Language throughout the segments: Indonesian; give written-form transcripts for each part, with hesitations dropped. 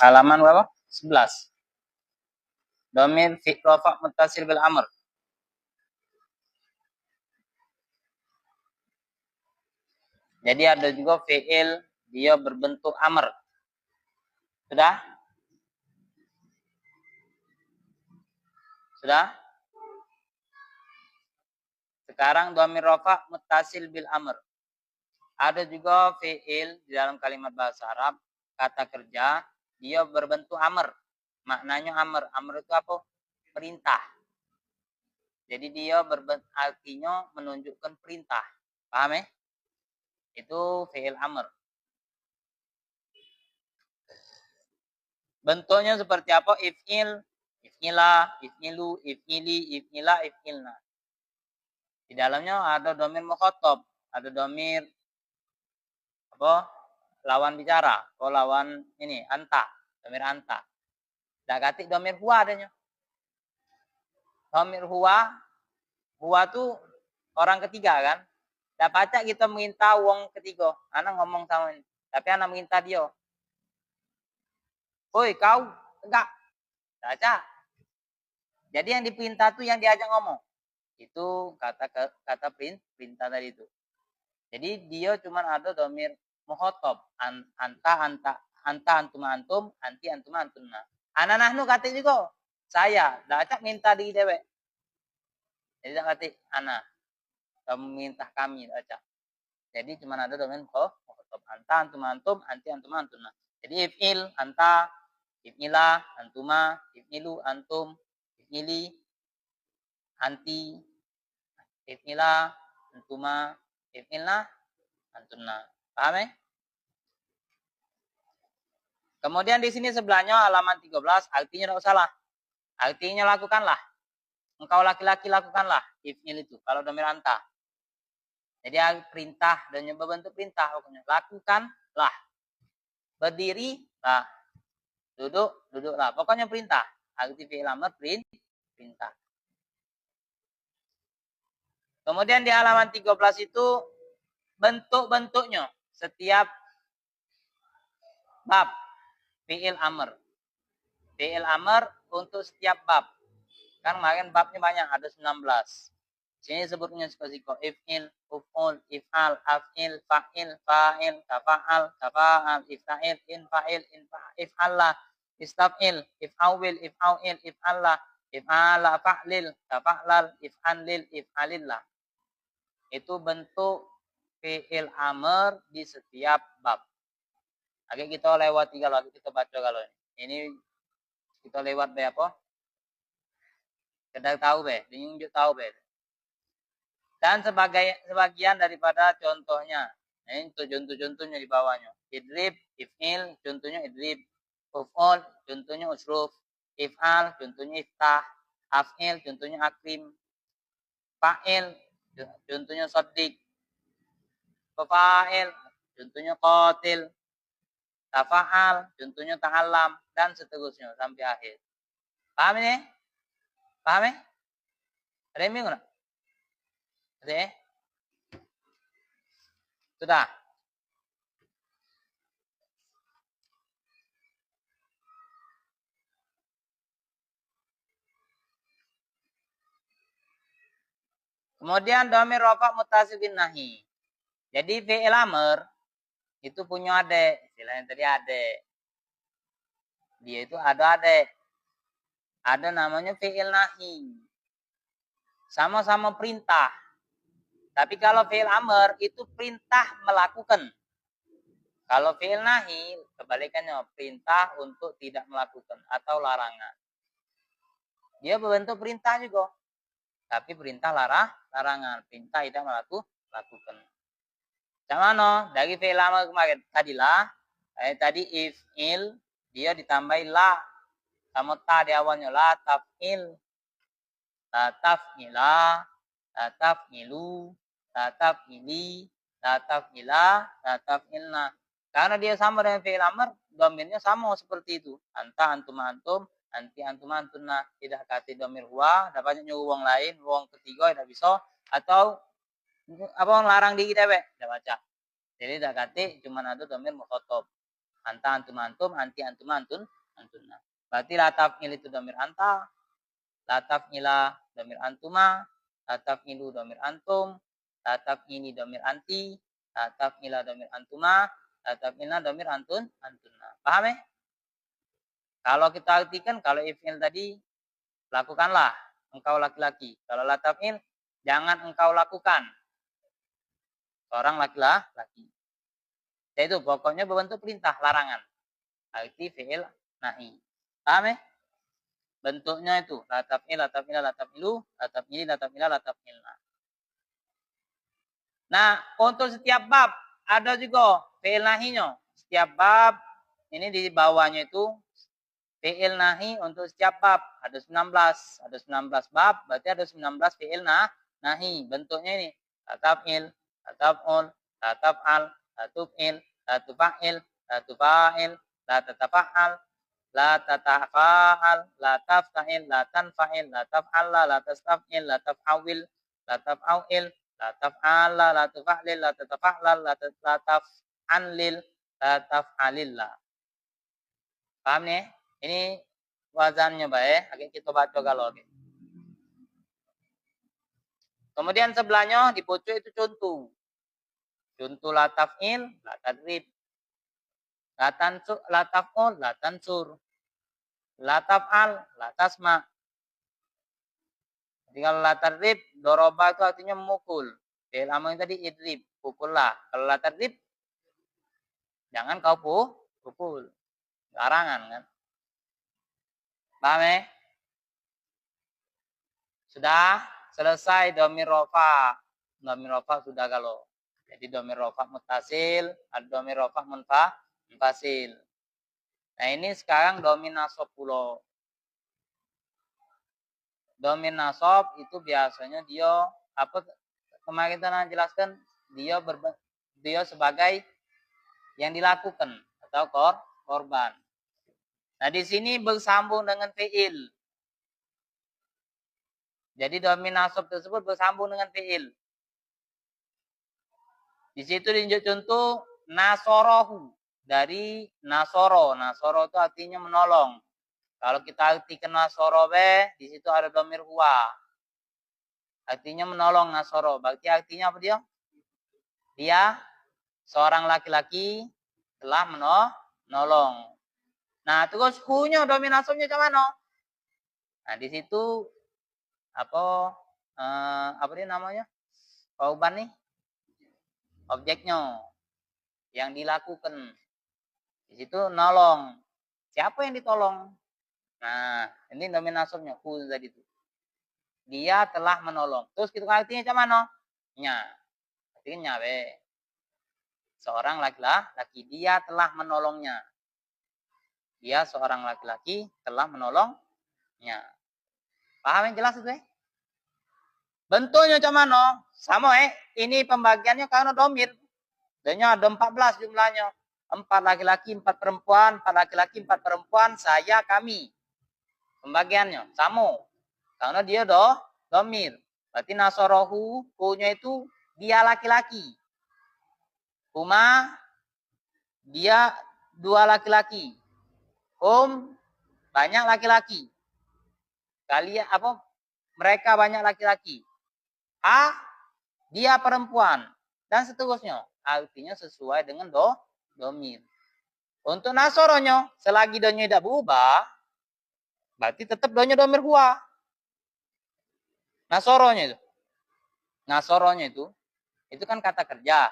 halaman berapa? 11. Domir fi rafa muttasil bil amr. Jadi ada juga fi'il dia berbentuk amr. Sudah? Sudah? Sekarang domir rafa muttasil bil amr. Ada juga fi'il di dalam kalimat bahasa Arab, kata kerja, dia berbentuk amr. Maknanya amr. Amr itu apa? Perintah. Jadi dia artinya menunjukkan perintah. Paham ya? Itu fi'il amr. Bentuknya seperti apa? If'il, if'ilah, if'ilu, if'ili, if'ila, if'ilna. Di dalamnya ada domir mukhatab, ada domir apa? Lawan bicara, atau lawan ini anta, domir anta. Dah katik domir huwa adanya. Domir huwa tuh orang ketiga kan. Dah pacak kita minta uang ketiga. Anak ngomong sama ini, tapi anak minta dia. Woi kau enggak. Pacak. Jadi yang dipinta tuh yang diajak ngomong. Itu kata perintah tadi itu. Jadi dia cuma ada domir mukhatab, anta, antum, anti, antum, antunna. Ana nahnu kata juga saya, dak acak minta di dewek. Jadi dak kata ana. Kamu minta kami dak acak. Jadi cuma ada domir mukhatab, anta, antum, anti, antum, antunna. Jadi if'il, anta, if'ilah, antuma, if'ilu, antum, if'ili, anti, if'ilah, antuma, if'ilna, antunna. Paham ya? Kemudian di sini sebelahnya halaman 13, artinya tidak usahlah. Artinya lakukanlah. Engkau laki-laki lakukanlah. If'il itu, kalau domir anta. Jadi perintah dan berbentuk perintah. Lakukanlah. Berdiri, lah. Duduk, duduklah. Pokoknya perintah. Arti fi'il amr, perintah. Kemudian di halaman 13 itu bentuk-bentuknya. Setiap bab fi'il amr. Fi'il amr untuk setiap bab. Kan kemarin babnya banyak, ada 19. Sini sebutnya siko-siko. If'il, uf'ul, if'al, af'il, fa'il, fa'il, tafa'al, tafa'al, ifta'il, infa'il, if'allah, istaf'il, if'awil, if'awil, if'allah, if'ala, fa'lil, tafa'lal, if'anlil, if'alillah. Itu bentuk fi'il amr di setiap bab. Oke, kita lewati kalau kita baca kalau ini kita lewat be apa? Kita tahu be, tunjuk tahu be. Dan sebagian daripada contohnya. Ini contoh-contohnya di bawahnya. Idrib, if'il, contohnya idrib. Uf'ul, contohnya usruf. If'al, contohnya iftah. Af'il, contohnya akrim. Fa'il, contohnya saddiq. Fa'il, contohnya qatil. Tafa'al, contohnya ta'allam. Dan seterusnya sampai akhir. Paham ini? Paham ya? Ada yang bingung nggak? Ada? Sudah. Kemudian domir rafa muttasil bin nahi. Jadi fi'il amr itu punya adek, istilahnya tadi adek. Dia itu ada adek. Ada namanya fi'il nahi. Sama-sama perintah. Tapi kalau fi'il amr itu perintah melakukan. Kalau fi'il nahi kebalikannya, perintah untuk tidak melakukan atau larangan. Dia berbentuk perintah juga. Tapi perintah larangan. Perintah tidak melakukan. Mana? Dari fi'il amr kemarin. Tadilah. Tadi if'il. Dia ditambahi la. Sama ta di awalnya. La taf'il. La taf'ila. La taf'ilu. La taf'ili. La taf'ila. La taf'ilna. Karena dia sama dengan fi'il amr. Domirnya sama seperti itu. Anta, antum, antum. Anti, antum, antunna. Tidak kata domir huwa. Dapatnya nyuruh uang lain. Uang ketiga tidak bisa. Atau apa yang larang di kita be? Tidak baca. Jadi tidak kata cuma ada domir mukhatab. Anta, antum, antum, anti, antum, antunna. Berarti la taf'il itu domir anta, la taf'ila domir antuma, la taf'ilu domir antum, la taf'ini domir anti, la taf'ila domir antuma, la taf'ilna domir antunna. Paham ya? Kalau kita artikan, kalau if'il tadi, lakukanlah, engkau laki-laki. Kalau la taf'il, jangan engkau lakukan. Seorang laki-laki. Itu pokoknya berbentuk perintah, larangan. Arti fi'il nahi. Paham ya? Bentuknya itu. La taf'il, la taf'ila, la taf'ilu, la taf'ili, la taf'ila, la taf'ilna. Nah, untuk setiap bab, ada juga fi'il nahinya. Setiap bab, ini di bawahnya itu, fi'il nahi untuk setiap bab. Ada 19. Ada 19 bab, berarti ada 19 fi'il nahi. Bentuknya ini. La taf'il, la taf'ul, la taf'al, la tuf'il, la tufa'il, la tufa'il, la tatafa'al, la tatafa'al, la tafta'il, la tanfa'il, la taf'alla, la tastaf'il, la taf'awil, la taf'awil, la taf'ala, la tufa'lil, la tatafa'lal, la taf'anlil, la taf'alillah. Paham nih? Ini wazannya baik. Oke, kita baca kalau oke. Kemudian sebelahnya di pojok itu contoh. Contoh la taf'il, la tadrib. La tansur, la taf'ul, la tansur. La taf'al, la tasma. Jadi kalau la tadrib, doroba itu artinya memukul. Fi'il amr tadi idrib, pukullah. Kalau la tadrib, jangan kau pukul. Larangan kan? Paham ya? Sudah selesai domir rofa. Domir rofa sudah kalau. Jadi domir rofa mutasil, ada domir rofa munfasil. Nah ini sekarang domir nasob pulau. Domir nasob itu biasanya dia apa kemarin kita jelaskan dia sebagai yang dilakukan atau korban. Nah di sini bersambung dengan fi'il. Jadi domir nasob tersebut bersambung dengan fi'il. Di situ ditunjuk contoh nasorohu dari nasoro. Nasoro itu artinya menolong. Kalau kita artikan nasoro di situ ada domir huwa. Artinya menolong nasoro. Berarti artinya apa dia? Dia seorang laki-laki telah menolong. Nah, terus hu-nya domir nasabnya ke mana? Nah, di situ apa dia namanya? Korban nih. Objeknya yang dilakukan. Di situ nolong. Siapa yang ditolong? Nah, ini domir nasabnya hu tadi itu. Dia telah menolong. Terus kita artinya ke mana? Nya. Artinya be. Seorang laki-laki dia telah menolongnya. Dia seorang laki-laki telah menolongnya. Paham yang jelas itu ya? Bentuknya macam mana? Sama ini pembagiannya karena domir. Danya ada 14 jumlahnya. 4 laki-laki, 4 perempuan, 4 laki-laki, 4 perempuan, saya, kami. Pembagiannya sama. Karena dia domir. Berarti nasorohu, hu-nya itu dia laki-laki. Huma, dia 2 laki-laki. Banyak laki-laki. Kalian apa? Mereka banyak laki-laki. Dia perempuan dan seterusnya. Artinya sesuai dengan domir. Untuk nasoronya, selagi donya tidak berubah, berarti tetap donya domir huwa. Nasoronya itu kan kata kerja.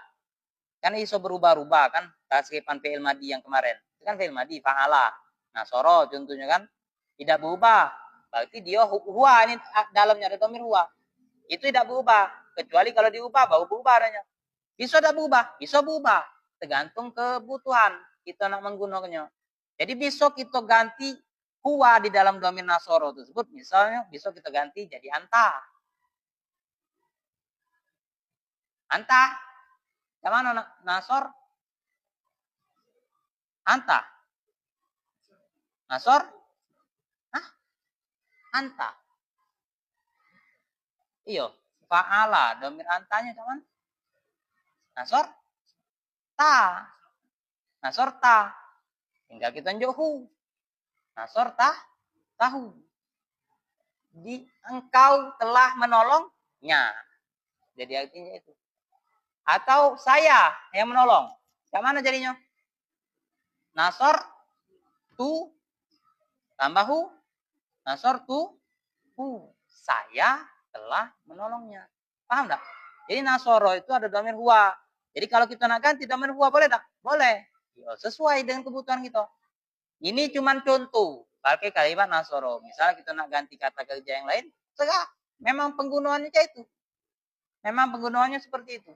Kan iso berubah-ubah kan tasrifan fi'il madi yang kemarin. Itu kan fi'il madi fa'ala. Nasoro contohnya kan tidak berubah. Berarti dia huwa ini dalamnya ada domir huwa. Itu tidak berubah. Kecuali kalau diubah, baru berubah adanya. Bisa tidak berubah? Bisa berubah. Tergantung kebutuhan kita nak menggunakannya. Jadi bisa kita ganti huwa di dalam domir nasoro tersebut. Misalnya bisa kita ganti jadi anta. Anta. Yang mana nasor? Anta. Nasor? Anta. Iyo. Fa'ala. Domir antanya cuman. Nasor? Ta. Nasor ta. Tinggal kita tunjuk hu. Nasor tahu. Engkau telah menolongnya. Jadi artinya itu. Atau saya yang menolong. Yang mana jadinya? Nasor tu tambah hu. Nasor tu hu. Saya telah menolongnya. Paham tak? Jadi nasoro itu ada dhamir huwa. Jadi kalau kita nak ganti dhamir huwa boleh tak? Boleh. Ya, sesuai dengan kebutuhan kita. Ini cuma contoh. Pakai kalimat nasoro. Misalnya kita nak ganti kata kerja yang lain. Segah. Memang penggunaannya kayak itu. Memang penggunaannya seperti itu.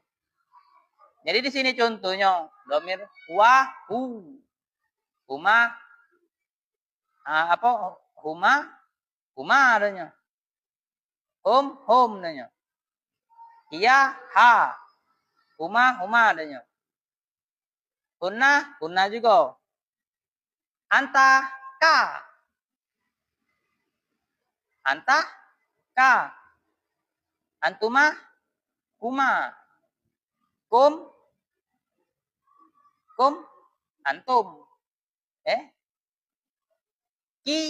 Jadi di sini contohnya. Dhamir huwa, hu. Huma. Huma adanya. Hum adanya. Iya, ha. Huma adanya. Hunna juga. Anta, ka. Antuma, kuma. Kum, antum. Ki,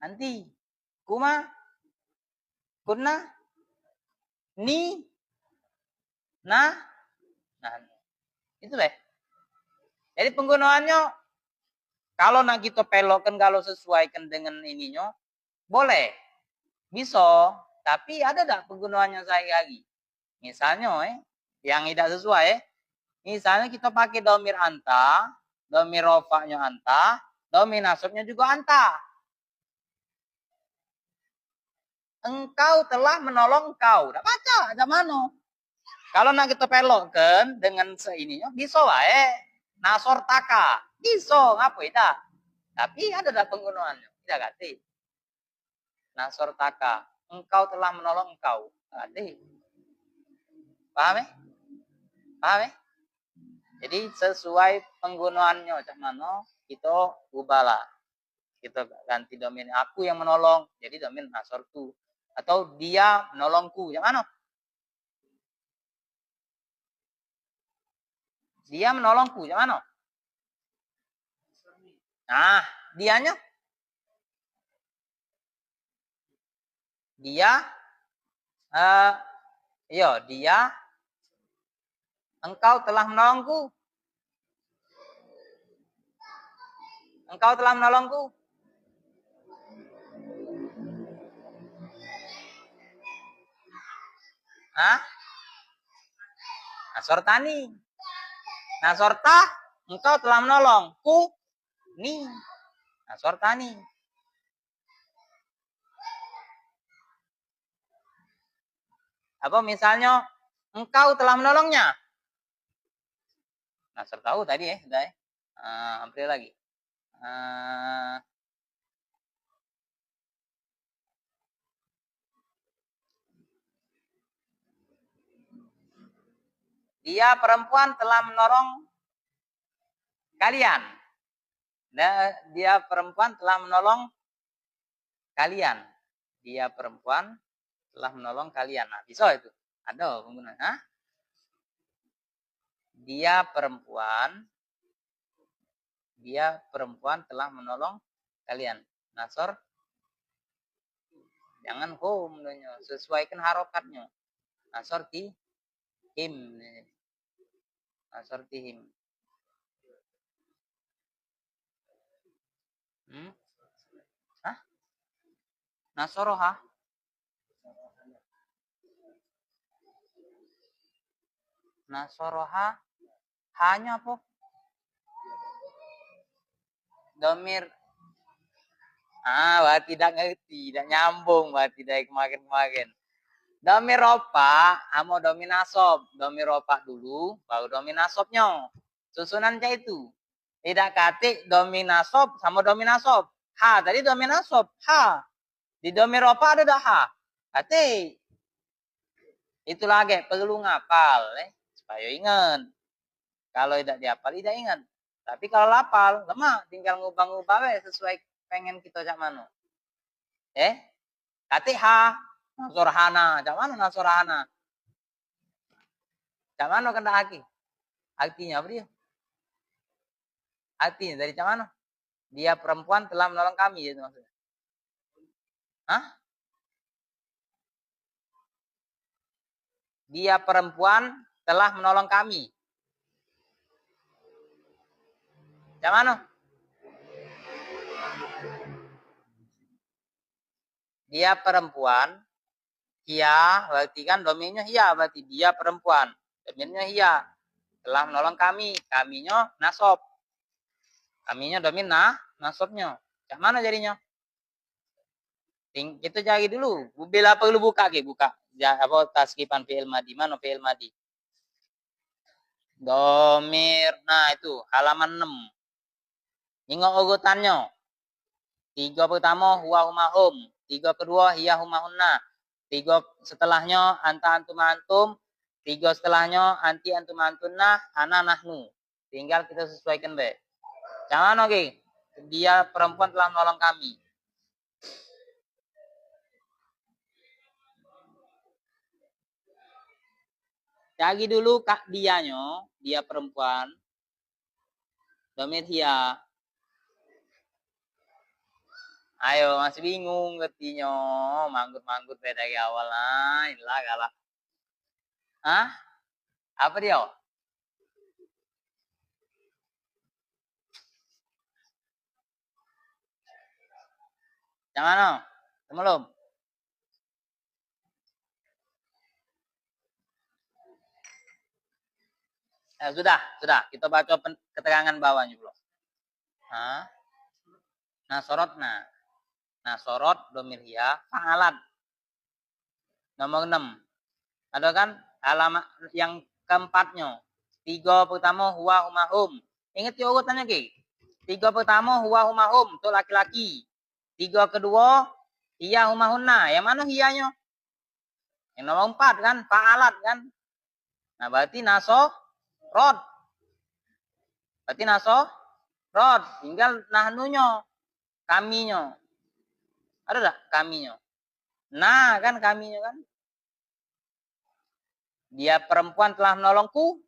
anti. Kuma, kunna. Ni, nah. Itu deh. Jadi penggunaannya kalau nak kita pelokkan, kalau sesuaikan dengan ininya, boleh. Bisa. Tapi ada tak penggunaannya saya lagi? Misalnya, yang tidak sesuai, misalnya kita pakai dhamir anta, dhamir rofaknya anta, dhamir nasabnya juga anta. Engkau telah menolong engkau. Tak baca, ada mana? Kalau nak kita pelokkan dengan seininya, bisa wae. Nasor taka. Bisa, ngapa itu? Tapi ada tak penggunaannya? Tidak ganti. Nasor taka. Engkau telah menolong engkau. Ganti. Paham? Paham? Jadi sesuai penggunaannya. Macam mana? Kita ubahlah. Kita ganti domain aku yang menolong. Jadi domain nasor tu. Atau dia menolongku. Yang mana? Dia menolongku. Yang mana? Nah, dianya. Dia. Dia. Engkau telah menolongku. Engkau telah menolongku. Nasortani. Nasorta, engkau telah menolong. Ku, ni. Nasortani. Apa misalnya, engkau telah menolongnya. Nasor tahu tadi sudah ya. Hampir lagi. Dia perempuan telah menolong kalian. Dia perempuan telah menolong kalian. Dia perempuan telah menolong kalian. Nah, bisa itu. Ada penggunaan. Dia perempuan telah menolong kalian. Nasor. Jangan home. Sesuaikan harokatnya. Nasor ti. Him. Nasor ti him. Nasoroha. Nasoroha. Hanya apa? Domir. Berarti tidak ngerti. Tidak nyambung. Berarti dari kemarin. Domir ropa. Amo domir nasob. Domir ropa dulu. Baru domir nasobnya. Susunannya itu. Tidak katik domir nasob sama domir nasob. Ha. Tadi domir nasob. Ha. Di domir ropa ada dah ha. Katik. Itu lagi. Perlu ngapal. Supaya ingat. Kalau tidak dihafal, tidak ingat. Tapi kalau lapal, lemah. Tinggal ngubah-ngubah sesuai pengen kita cak mana. Katik ha. Nasorhana. Cak mana nasorhana? Cak mana kena aki? Artinya apa dia? Artinya dari mana? Dia perempuan telah menolong kami, itu maksudnya. Hah? Dia perempuan telah menolong kami. Yang mana? Dia perempuan, ia berarti kan domainnya ia, berarti dia perempuan. Domainnya ia telah menolong kami. Kaminya nasab. Kaminya domain nasabnya. Yang mana jadinya? Kita cari dulu. Bila perlu buka ke buka. Ya, apa taskipan fi'il madi? Mana fi'il madi? Domir. Nah, itu halaman 6. Ingat urutannya. 3 pertama huwa huma hum. 3 kedua hiya huma hunna. 3 setelahnya anta antum antum. 3 setelahnya anti antum antunna ana nahnu. Tinggal kita sesuaikan be. Jangan oke. Dia perempuan telah menolong kami. Cari dulu kak dianya, dia perempuan. Domir hiya. Ayo, masih bingung ngertinya. Manggut-manggut dari awal lah. Inilah galak. Hah? Apa dia? Yang mana? Belum? Sudah. Kita baca keterangan bawahnya belum. Hah? Nasorotna. Nasorot domir hiya fa'alat. Nomor 6. Ada kan alamat yang keempatnya. 3 pertama huwa huma hum. Ingat ya urutannya ke? 3 pertama huwa huma hum untuk laki-laki. 3 kedua hiya huma hunna. Yang mana hiyanya? Yang nomor 4 kan fa'alat kan. Nah berarti nasorot. Berarti nasorot. Tinggal nahnunya. Kaminya. Ada tak kaminya? Nah kan kaminya kan. Dia perempuan telah menolongku.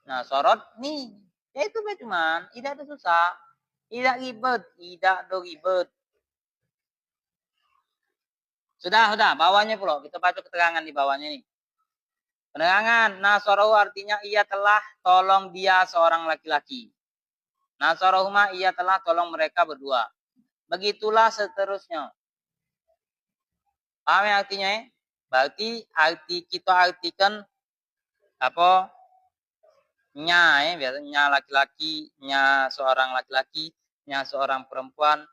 Nah sorot nih. Ya itu cuman. Tidak ada susah. Tidak ribet. Sudah. Bawahnya pula. Kita baca keterangan di bawahnya nih. Penerangan. Nasorohu artinya ia telah tolong dia seorang laki-laki. Nasorohuma ia telah tolong mereka berdua. Begitulah seterusnya. Paham ya artinya? Berarti kita artikan apa? Nya biasanya laki-laki, nya seorang laki-laki, nya seorang perempuan.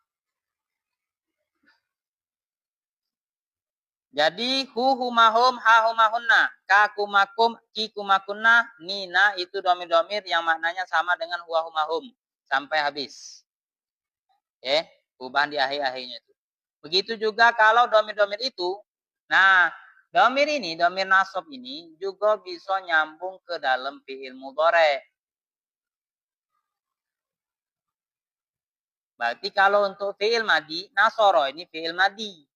Jadi humahum hahumahunna, kakumakum kikumakunna, nina itu domir-domir yang maknanya sama dengan humahum sampai habis. Perubahan di akhir-akhirnya itu. Begitu juga kalau domir-domir itu, nah domir ini, domir nasab ini juga bisa nyambung ke dalam fi'il mudhari. Berarti kalau untuk fi'il madi, nasoro ini fi'il madi.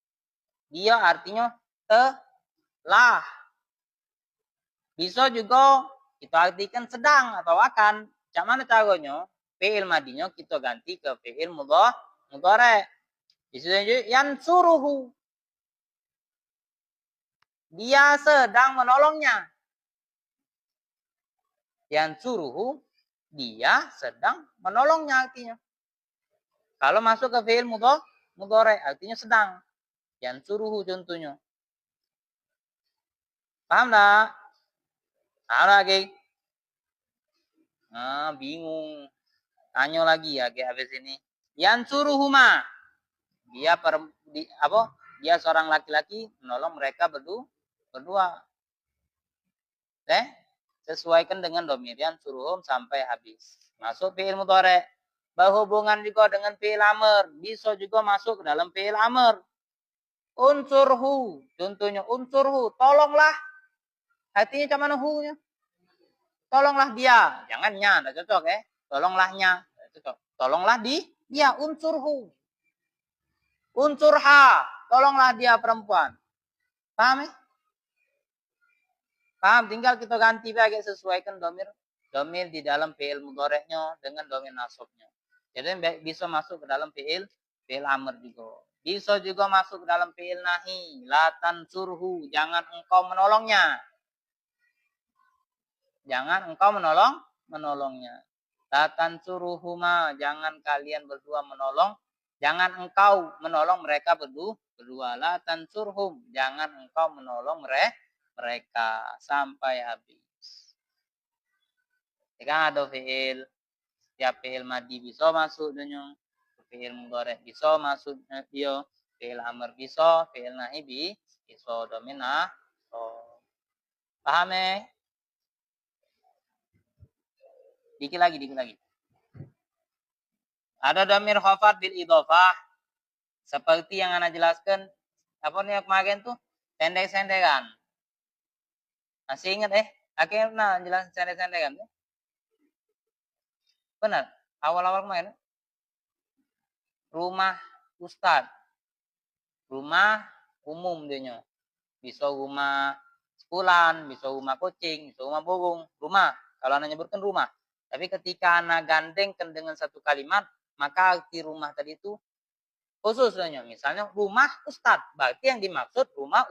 Dia artinya telah. Bisa juga kita artikan sedang atau akan. Macam mana caranya? Fi'il madinya kita ganti ke fi'il mudhari. Disitu yang suruhu. Dia sedang menolongnya. Yang suruhu, dia sedang menolongnya artinya. Kalau masuk ke fi'il mudhari artinya sedang. Yang suruhu contohnya. Paham tak? Paham lagi? Bingung. Tanya lagi ya kayak habis ini. Yang suruhuma. Dia seorang laki-laki menolong mereka berdua. Sesuaikan dengan domir yang suruhum sampai habis. Masuk fi'il mudhari. Berhubungan juga dengan fi'il amr. Bisa juga masuk ke dalam fi'il amr. Unsurhu. Contohnya unsurhu. Tolonglah. Artinya macam mana hu-nya? Tolonglah dia. Jangan nya. Tidak cocok Tolonglahnya. Cocok. Tolonglah dia. Unsurhu. Unsurha. Tolonglah dia perempuan. Paham Paham? Tinggal kita ganti bagai sesuaikan domir domir di dalam fi'il mudhari'nya dengan domir nasabnya. Jadi bisa masuk ke dalam fi'il amr juga. Bisa juga masuk ke dalam fi'il nahi. La tansurhu, jangan engkau menolongnya. Jangan engkau menolongnya. La tansuruhuma, jangan kalian berdua menolong. Jangan engkau menolong mereka berdua. La tansurhum, jangan engkau menolong mereka sampai habis. Jika ada fi'il, setiap fi'il madi bisa masuk dengan fi'il mudhari' bisa masuk dia, fi'il amr bisa, fi'il nahi bisa domina. Paham ya? Dikit lagi. Ada domir khafat bil idhofah. Seperti yang Anda jelaskan. Apa nih kemarin tuh? Sendek-sendekan. Masih ingat Akhirnya jelas sendek-sendekan. Benar. Awal-awal kemarin. Rumah ustad. Rumah umum dia. Bisa rumah sepulan, bisa rumah kucing, bisa rumah burung. Rumah. Kalau Anda nyebutkan rumah. Tapi ketika Anda gandengkan dengan satu kalimat, maka arti rumah tadi itu khususnya. Misalnya rumah ustad. Berarti yang dimaksud rumah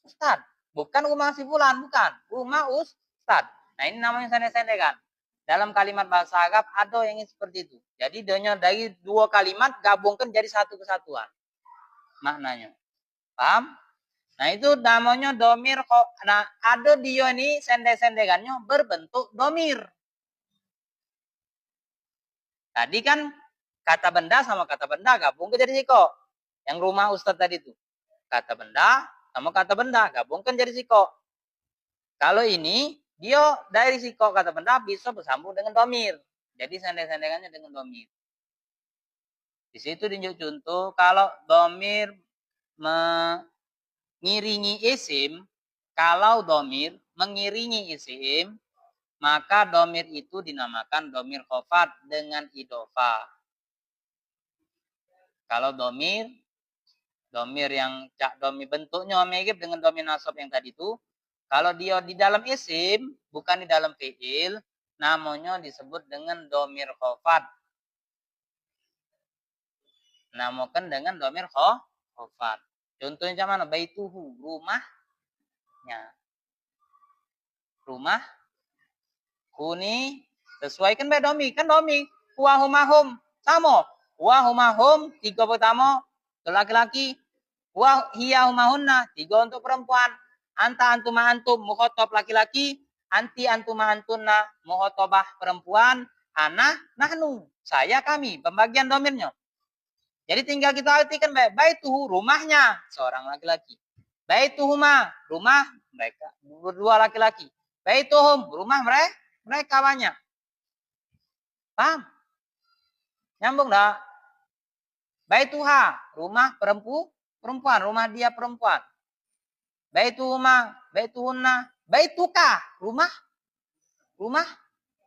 ustad. Bukan rumah si fulan, bukan. Rumah ustad. Nah ini namanya sendek-sendekan. Dalam kalimat bahasa Arab ada yang seperti itu. Jadi dari dua kalimat gabungkan jadi satu kesatuan. Maknanya. Paham? Nah itu namanya domir. Nah ada dia ini sendek-sendekannya berbentuk domir. Tadi kan kata benda sama kata benda gabung ke jadi siko. Yang rumah ustad tadi itu. Kata benda sama kata benda gabungkan jadi siko. Kalau ini dia dari siko kata benda bisa bersambung dengan domir. Jadi sendek-sendekannya dengan domir. Di situ tunjuk contoh kalau domir mengiringi isim, kalau domir mengiringi isim, maka domir itu dinamakan domir khofat dengan idofah. Kalau domir yang domir bentuknya mirip dengan domir nasab yang tadi itu, kalau dia di dalam isim, bukan di dalam fi'il, namanya disebut dengan domir khofat. Namakan dengan domir khofat. Contohnya mana? Baituhu, rumahnya. Rumah. Kuni, sesuaikan baik domi. Kan domi. Wahumahum, sama. Wahumahum, 3 pertama, untuk laki-laki. Wahiyahumahunna, 3 untuk perempuan. Anta antuma antum, mukhotob laki-laki. Anti antuma antunna, mukhotobah perempuan. Ana, nahnu, saya, kami. Pembagian domirnya. Jadi tinggal kita artikan baituhu, rumahnya. Seorang laki-laki. Baituhuma, rumah mereka. Berdua laki-laki. Baituhum, rumah mereka banyak. Paham? Nyambung dah? Baituha, rumah perempuan. Rumah dia perempuan. Baituhuma, baituhunna. Baituka, rumah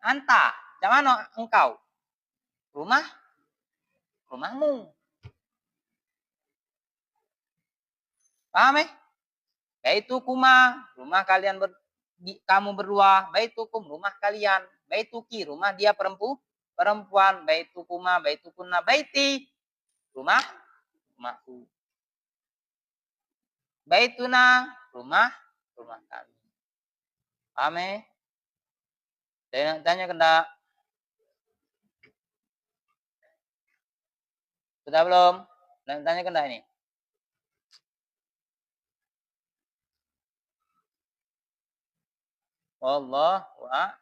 anta. Jangan engkau. Rumahmu. Paham Baitukuma, rumah kalian kamu berdua. Baitukum, rumah kalian. Baituki, rumah dia perempuan. Baitukuma, baitukunna, baiti, rumahku. Baituna, rumah kami. Paham Tanya kendak. Sudah belum? Tanya kendak ini. Wallahu a'lam.